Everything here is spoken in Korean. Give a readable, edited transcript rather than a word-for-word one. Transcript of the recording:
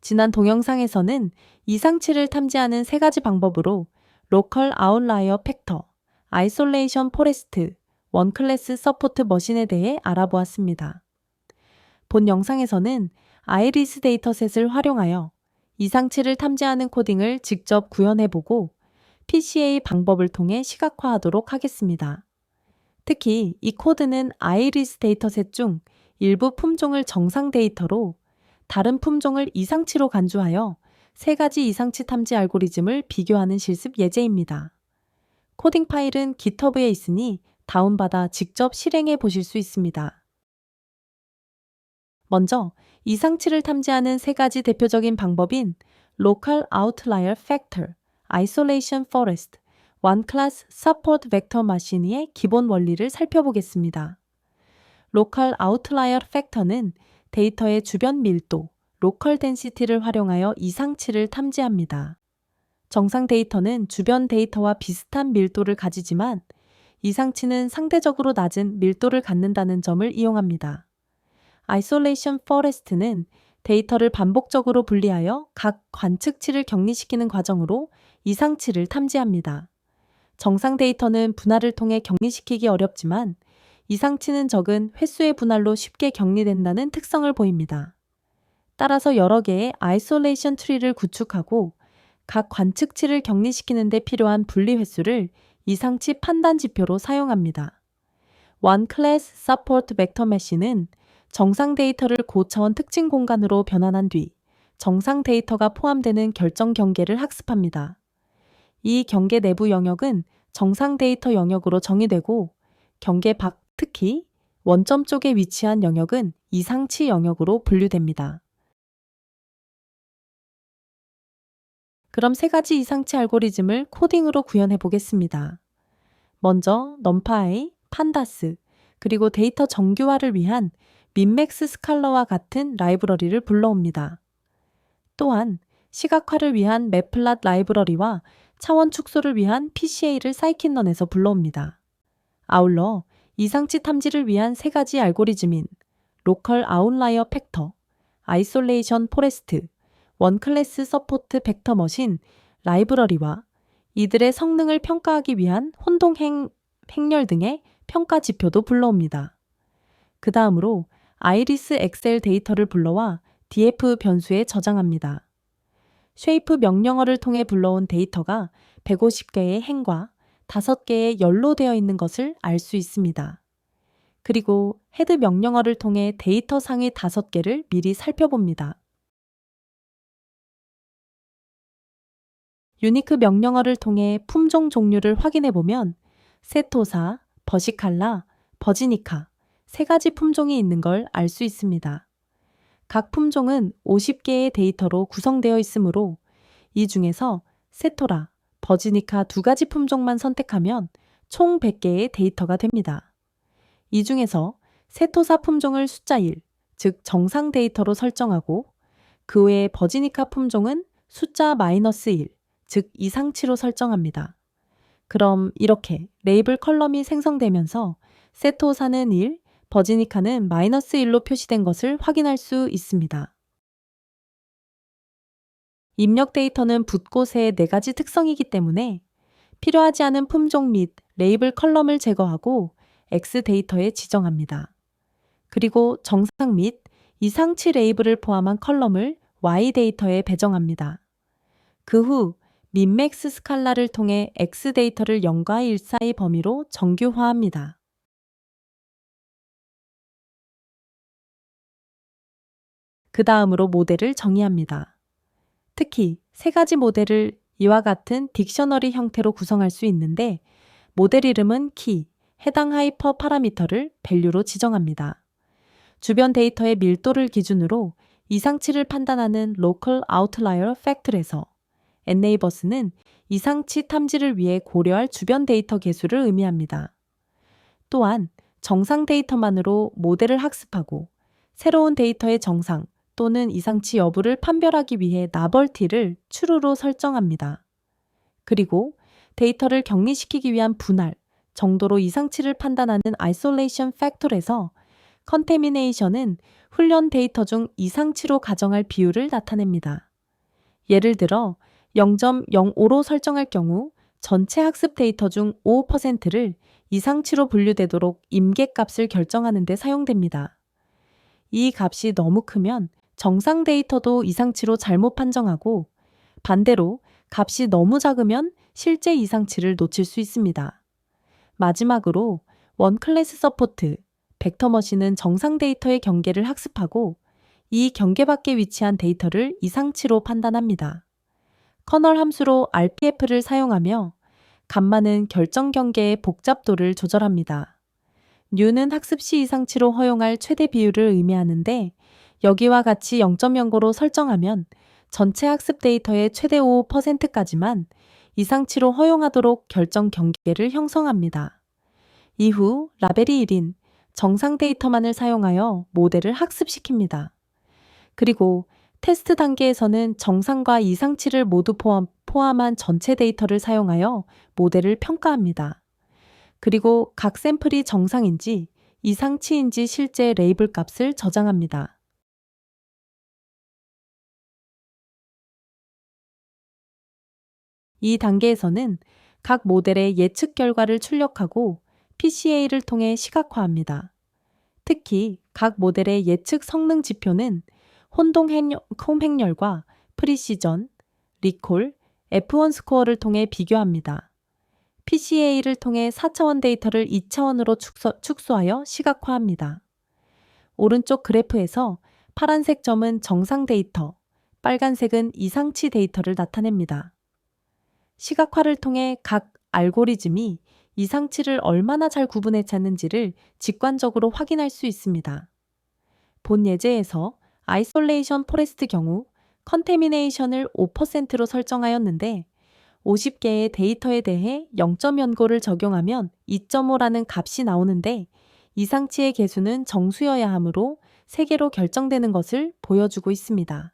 지난 동영상에서는 이상치를 탐지하는 세 가지 방법으로 로컬 아웃라이어 팩터, 아이솔레이션 포레스트, 원클래스 서포트 머신에 대해 알아보았습니다. 본 영상에서는 아이리스 데이터셋을 활용하여 이상치를 탐지하는 코딩을 직접 구현해보고 PCA 방법을 통해 시각화하도록 하겠습니다. 특히 이 코드는 아이리스 데이터셋 중 일부 품종을 정상 데이터로 다른 품종을 이상치로 간주하여 세 가지 이상치 탐지 알고리즘을 비교하는 실습 예제입니다. 코딩 파일은 GitHub에 있으니 다운받아 직접 실행해 보실 수 있습니다. 먼저 이상치를 탐지하는 세 가지 대표적인 방법인 Local Outlier Factor, Isolation Forest, One Class Support Vector Machine의 기본 원리를 살펴보겠습니다. Local Outlier Factor는 데이터의 주변 밀도, 로컬 덴시티를 활용하여 이상치를 탐지합니다. 정상 데이터는 주변 데이터와 비슷한 밀도를 가지지만 이상치는 상대적으로 낮은 밀도를 갖는다는 점을 이용합니다. Isolation Forest는 데이터를 반복적으로 분리하여 각 관측치를 격리시키는 과정으로 이상치를 탐지합니다. 정상 데이터는 분할을 통해 격리시키기 어렵지만 이상치는 적은 횟수의 분할로 쉽게 격리된다는 특성을 보입니다. 따라서 여러 개의 아이솔레이션 트리를 구축하고 각 관측치를 격리시키는 데 필요한 분리 횟수를 이상치 판단 지표로 사용합니다. One Class Support Vector Mesh는 정상 데이터를 고차원 특징 공간으로 변환한 뒤 정상 데이터가 포함되는 결정 경계를 학습합니다. 이 경계 내부 영역은 정상 데이터 영역으로 정의되고 경계 밖, 특히 원점 쪽에 위치한 영역은 이상치 영역으로 분류됩니다. 그럼 세 가지 이상치 알고리즘을 코딩으로 구현해 보겠습니다. 먼저 numpy, pandas, 그리고 데이터 정규화를 위한 민맥스 스칼러와 같은 라이브러리를 불러옵니다. 또한 시각화를 위한 매플랏 라이브러리와 차원 축소를 위한 PCA를 사이킨런에서 불러옵니다. 아울러 이상치 탐지를 위한 세 가지 알고리즘인 로컬 아웃라이어 팩터, 아이솔레이션 포레스트, 원클래스 서포트 벡터 머신 라이브러리와 이들의 성능을 평가하기 위한 혼동 행렬 등의 평가 지표도 불러옵니다. 그 다음으로 아이리스 엑셀 데이터를 불러와 df 변수에 저장합니다. 쉐이프 명령어를 통해 불러온 데이터가 150개의 행과 5개의 열로 되어 있는 것을 알 수 있습니다. 그리고 헤드 명령어를 통해 데이터 상위 5개를 미리 살펴봅니다. 유니크 명령어를 통해 품종 종류를 확인해 보면 세토사, 버시칼라, 버지니카 세 가지 품종이 있는 걸 알 수 있습니다. 각 품종은 50개의 데이터로 구성되어 있으므로 이 중에서 세토라, 버지니카 두 가지 품종만 선택하면 총 100개의 데이터가 됩니다. 이 중에서 세토사 품종을 숫자 1, 즉 정상 데이터로 설정하고 그 외에 버지니카 품종은 숫자 -1, 즉 이상치로 설정합니다. 그럼 이렇게 레이블 컬럼이 생성되면서 세토사는 1, 버지니카는 -1로 표시된 것을 확인할 수 있습니다. 입력 데이터는 붓곳의 4가지 특성이기 때문에 필요하지 않은 품종 및 레이블 컬럼을 제거하고 X 데이터에 지정합니다. 그리고 정상 및 이상치 레이블을 포함한 컬럼을 Y 데이터에 배정합니다. 그 후 민맥스 스칼라를 통해 X 데이터를 0과 1 사이 범위로 정규화합니다. 그 다음으로 모델을 정의합니다. 특히 세 가지 모델을 이와 같은 딕셔너리 형태로 구성할 수 있는데 모델 이름은 키, 해당 하이퍼 파라미터를 밸류로 지정합니다. 주변 데이터의 밀도를 기준으로 이상치를 판단하는 Local Outlier Factor에서 neighbors는 이상치 탐지를 위해 고려할 주변 데이터 개수를 의미합니다. 또한 정상 데이터만으로 모델을 학습하고 새로운 데이터의 정상 또는 이상치 여부를 판별하기 위해 나벌티를 true로 설정합니다. 그리고 데이터를 격리시키기 위한 분할, 정도로 이상치를 판단하는 isolation factor에서 contamination은 훈련 데이터 중 이상치로 가정할 비율을 나타냅니다. 예를 들어 0.05로 설정할 경우 전체 학습 데이터 중 5%를 이상치로 분류되도록 임계값을 결정하는 데 사용됩니다. 이 값이 너무 크면 정상 데이터도 이상치로 잘못 판정하고 반대로 값이 너무 작으면 실제 이상치를 놓칠 수 있습니다. 마지막으로 원클래스 서포트, 벡터머신은 정상 데이터의 경계를 학습하고 이 경계 밖에 위치한 데이터를 이상치로 판단합니다. 커널 함수로 RPF를 사용하며 감마는 결정 경계의 복잡도를 조절합니다. U는 학습 시 이상치로 허용할 최대 비율을 의미하는데 여기와 같이 0.09로 설정하면 전체 학습 데이터의 최대 5%까지만 이상치로 허용하도록 결정 경계를 형성합니다. 이후 라벨이 1인 정상 데이터만을 사용하여 모델을 학습시킵니다. 그리고 테스트 단계에서는 정상과 이상치를 모두 포함한 전체 데이터를 사용하여 모델을 평가합니다. 그리고 각 샘플이 정상인지 이상치인지 실제 레이블 값을 저장합니다. 이 단계에서는 각 모델의 예측 결과를 출력하고 PCA를 통해 시각화합니다. 특히 각 모델의 예측 성능 지표는 혼동 행렬과 프리시전, 리콜, F1 스코어를 통해 비교합니다. PCA를 통해 4차원 데이터를 2차원으로 축소하여 시각화합니다. 오른쪽 그래프에서 파란색 점은 정상 데이터, 빨간색은 이상치 데이터를 나타냅니다. 시각화를 통해 각 알고리즘이 이상치를 얼마나 잘 구분해 찾는지를 직관적으로 확인할 수 있습니다. 본 예제에서 아이솔레이션 포레스트 경우 컨테미네이션을 5%로 설정하였는데 50개의 데이터에 대해 0.연고를 적용하면 2.5라는 값이 나오는데 이상치의 개수는 정수여야 하므로 3개로 결정되는 것을 보여주고 있습니다.